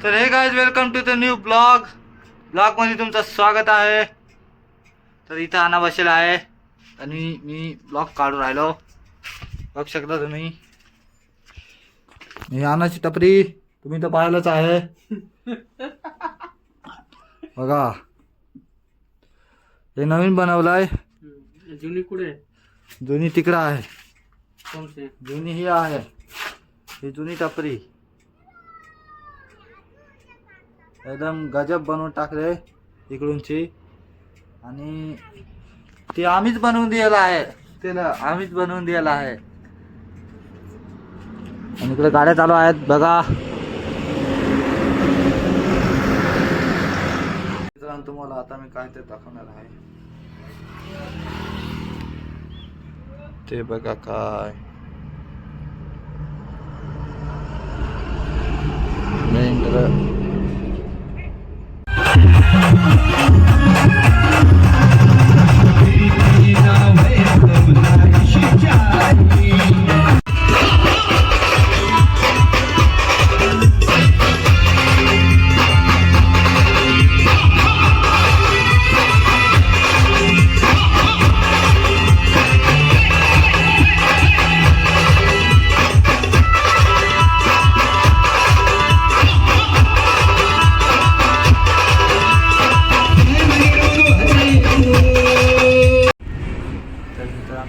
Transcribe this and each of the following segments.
तर hey guys, welcome to the new blog मध्ये तुमचं स्वागत आहे. तर इथं आणा बसेला आहे आणि मी ब्लॉग काढून राहिलो. बघू शकता तुम्ही, ही आनाची टपरी तुम्ही तर पाहिलंच आहे. बघा, हे नवीन बनवलाय. जुनी कुठे? जुनी तिकडं आहे. कोणते? जुनी ही आहे, ही जुनी टपरी एकदम गजब बनवून टाकले इकडूनची. आणि ती आम्हीच बनवून दिलेला आहे, त्याला आम्हीच बनवून दिलेला आहे. आणि इकडे गाड्या चालू आहेत बघा. मित्रांनो, तुम्हाला आता मी काय ते दाखवणार आहे. ते बघा काय भयंकर.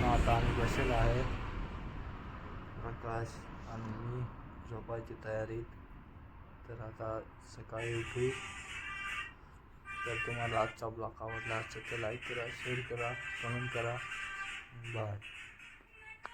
आता आम्ही बसेल आहे, प्रकाश आणि मी झोपायची तयारीत. तर आता सकाळी उठू. तर तुम्हाला आजचा ब्लॉग आवडला असेल तर लाईक करा, शेअर करा, कमेंट करा. बाय.